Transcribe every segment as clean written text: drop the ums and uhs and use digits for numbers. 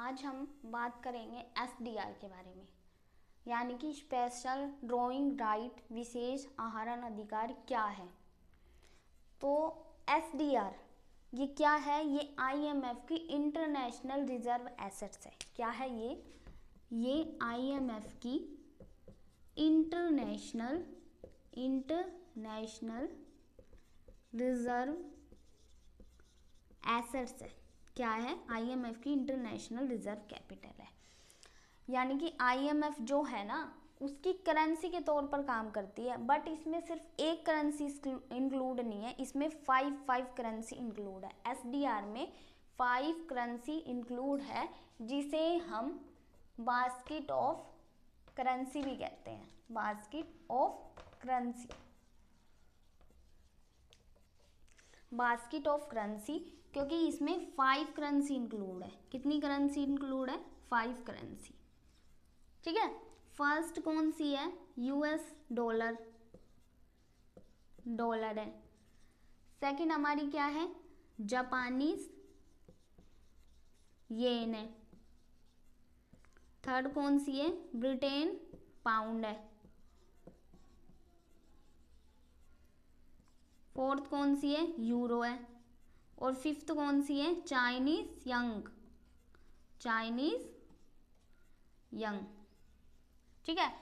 आज हम बात करेंगे एसडीआर के बारे में, यानी कि स्पेशल ड्राइंग राइट, विशेष आहरण अधिकार क्या है। तो एसडीआर ये क्या है? ये आईएमएफ की इंटरनेशनल रिजर्व एसेट्स है। क्या है ये आईएमएफ की इंटरनेशनल रिजर्व एसेट्स है। क्या है? आईएमएफ की इंटरनेशनल रिजर्व कैपिटल है। यानी कि आईएमएफ जो है ना, उसकी करेंसी के तौर पर काम करती है, बट इसमें सिर्फ एक करेंसी इंक्लूड नहीं है, इसमें फाइव करेंसी इंक्लूड है। एसडीआर में 5 करेंसी इंक्लूड है, जिसे हम बास्केट ऑफ करेंसी भी कहते हैं। Basket of currency, basket of currency, क्योंकि इसमें 5 करेंसी इंक्लूड है। कितनी करेंसी इंक्लूड है? 5 करेंसी। ठीक है। फर्स्ट कौन सी है? यूएस डॉलर है। सेकंड हमारी क्या है? जापानीज येन है। थर्ड कौन सी है? ब्रिटेन पाउंड है। फोर्थ कौन सी है? यूरो है। और फिफ्थ कौन सी है? Chinese young. ठीक है।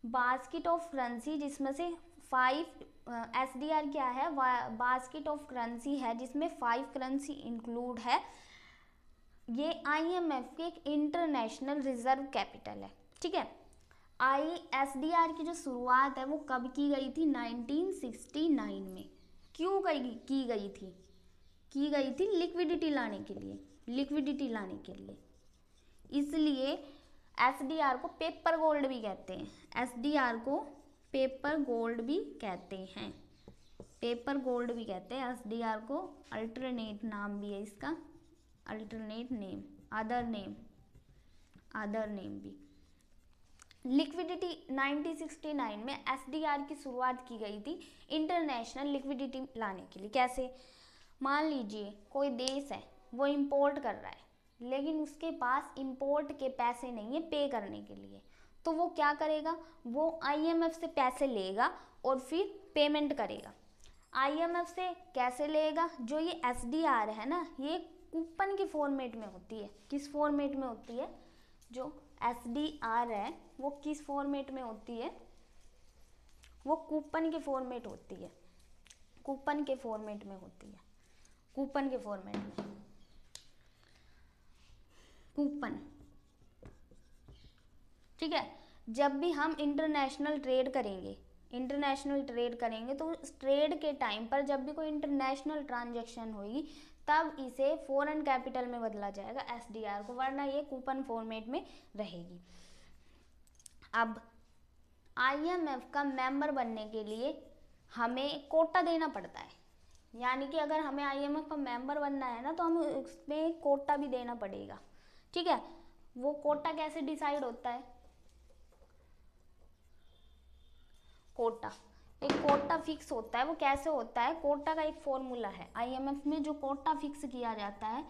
बास्केट ऑफ करेंसी, जिसमें से 5 एसडीआर क्या है? बास्केट ऑफ करेंसी है, जिसमें 5 करेंसी इंक्लूड है। ये आईएमएफ के एक इंटरनेशनल रिजर्व कैपिटल है। ठीक है। एसडीआर की जो शुरुआत है वो कब की गई थी? 1969 में। क्यों की गई थी? लिक्विडिटी लाने के लिए। इसलिए एसडीआर को पेपर गोल्ड भी कहते हैं। पेपर गोल्ड भी कहते हैं एसडीआर को। अल्टरनेट नाम भी है इसका, अल्टरनेट नेम, अदर नेम भी। लिक्विडिटी 1969 में एसडीआर की शुरुआत की गई थी इंटरनेशनल लिक्विडिटी लाने के लिए। कैसे? मान लीजिए कोई देश है, वो इंपोर्ट कर रहा है, लेकिन उसके पास इंपोर्ट के पैसे नहीं है पे करने के लिए, तो वो क्या करेगा? वो आईएमएफ से पैसे लेगा और फिर पेमेंट करेगा। आईएमएफ से कैसे लेगा? जो ये एसडीआर है ना, ये कूपन के फॉर्मेट में होती है। किस फॉर्मेट में होती है? जो एसडीआर है वो किस फॉर्मेट में होती है? वो कूपन के फॉर्मेट में होती है। कूपन। ठीक है। जब भी हम इंटरनेशनल ट्रेड करेंगे तो उस ट्रेड के टाइम पर जब भी कोई इंटरनेशनल ट्रांजैक्शन होगी, तब इसे फॉरेन कैपिटल में बदला जाएगा एसडीआर को, वरना ये कूपन फॉर्मेट में रहेगी। अब आईएमएफ का मेंबर बनने के लिए हमें कोटा देना पड़ता है। यानी कि अगर हमें आईएमएफ का मेंबर बनना है ना, तो हमें उसमें कोटा भी देना पड़ेगा। ठीक है। वो कोटा कैसे डिसाइड होता है? एक कोटा फिक्स होता है। वो कैसे होता है? कोटा का एक फॉर्मूला है। आईएमएफ में जो कोटा फिक्स किया जाता है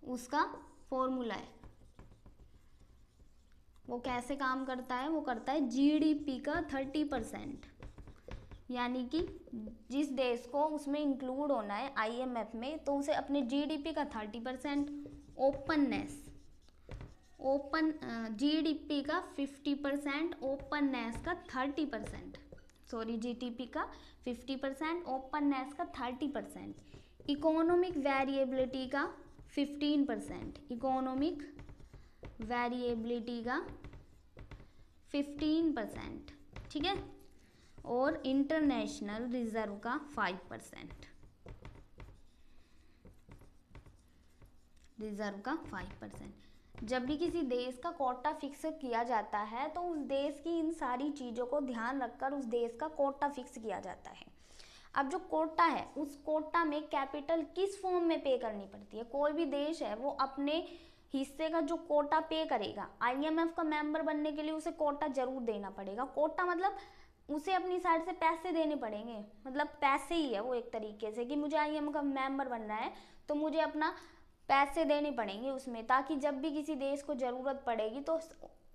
उसका फॉर्मूला है। वो कैसे काम करता है? वो करता है जीडीपी का 30%। यानी कि जिस देश को उसमें इंक्लूड होना है आईएमएफ में, तो उसे अपने जीडीपी का 30%, जीडीपी का 50%, ओपननेस का 30%, जीडीपी का 50%, ओपननेस का 30%, इकोनॉमिक वेरिएबिलिटी का 15%, ठीक है। और इंटरनेशनल रिजर्व का 5%, जब भी किसी देश का कोटा फिक्स किया जाता है, तो उस देश की इन सारी चीज़ों को ध्यान रखकर उस देश का कोटा फिक्स किया जाता है। अब जो कोटा है, उस कोटा में कैपिटल किस फॉर्म में पे करनी पड़ती है? कोई भी देश है वो अपने हिस्से का जो कोटा पे करेगा, आईएमएफ का मेंबर बनने के लिए उसे कोटा जरूर देना पड़ेगा। कोटा मतलब उसे अपनी साइड से पैसे देने पड़ेंगे, मतलब पैसे ही है वो एक तरीके से, कि मुझे आईएमएफ का मेंबर बनना है तो मुझे अपना पैसे देने पड़ेंगे उसमें, ताकि जब भी किसी देश को ज़रूरत पड़ेगी तो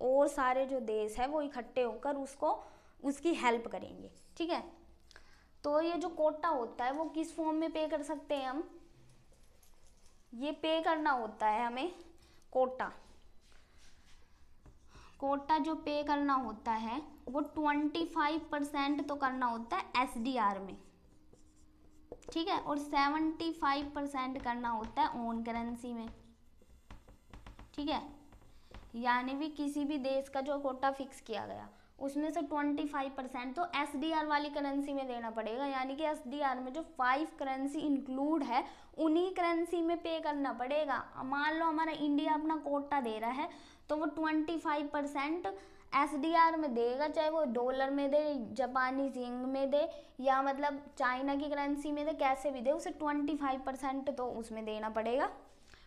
और सारे जो देश है वो इकट्ठे होकर उसको उसकी हेल्प करेंगे। ठीक है, तो ये जो कोटा होता है वो किस फॉर्म में पे कर सकते हैं हम, ये पे करना होता है हमें कोटा जो पे करना होता है वो 25% तो करना होता है SDR में, ठीक है, और 75% करना होता है ओन करेंसी में। ठीक है, यानी भी किसी भी देश का जो कोटा फिक्स किया गया उसमें से 25% तो SDR वाली करेंसी में देना पड़ेगा, यानी कि SDR में जो 5 करेंसी इंक्लूड है उन्हीं करेंसी में पे करना पड़ेगा। मान लो हमारा इंडिया अपना कोटा दे रहा है तो वो 25% SDR में देगा, चाहे वो डॉलर में दे, जापानीज येन में दे, या मतलब चाइना की करेंसी में दे, कैसे भी दे उसे 25% तो उसमें देना पड़ेगा।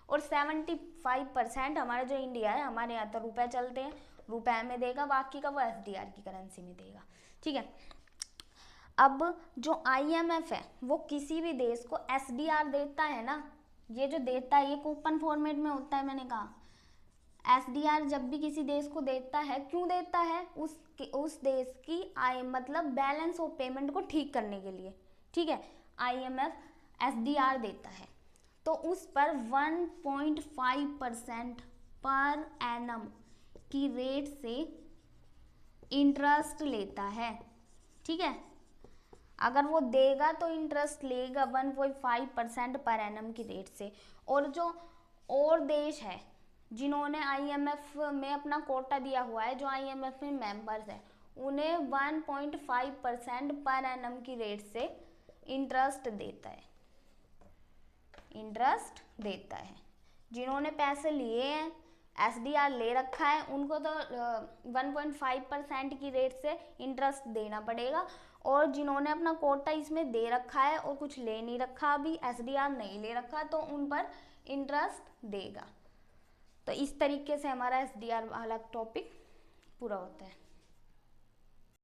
और 75% हमारा जो इंडिया है, हमारे यहाँ तो रुपए चलते हैं, रुपए में देगा, बाकी का वो SDR की करेंसी में देगा। ठीक है, अब जो IMF है वो किसी भी देश को SDR देता है ना, ये जो देता है ये कूपन फॉर्मेट में होता है। मैंने कहा SDR जब भी किसी देश को देता है, क्यों देता है, उस देश की मतलब बैलेंस ऑफ पेमेंट को ठीक करने के लिए। ठीक है, IMF SDR देता है तो उस पर 1.5% पर एनम की रेट से इंटरेस्ट लेता है। ठीक है, अगर वो देगा तो इंटरेस्ट लेगा 1.5% पर एनम की रेट से। और जो और देश है जिन्होंने IMF में अपना कोटा दिया हुआ है, जो IMF में मेंबर्स है, उन्हें 1.5% पर एनम की रेट से इंटरेस्ट देता है। जिन्होंने पैसे लिए हैं, SDR ले रखा है, उनको तो 1.5% की रेट से इंटरेस्ट देना पड़ेगा, और जिन्होंने अपना कोटा इसमें दे रखा है और कुछ ले नहीं रखा, अभी SDR नहीं ले रखा, तो उन पर इंटरेस्ट देगा। तो इस तरीके से हमारा SDR वाला टॉपिक पूरा होता है।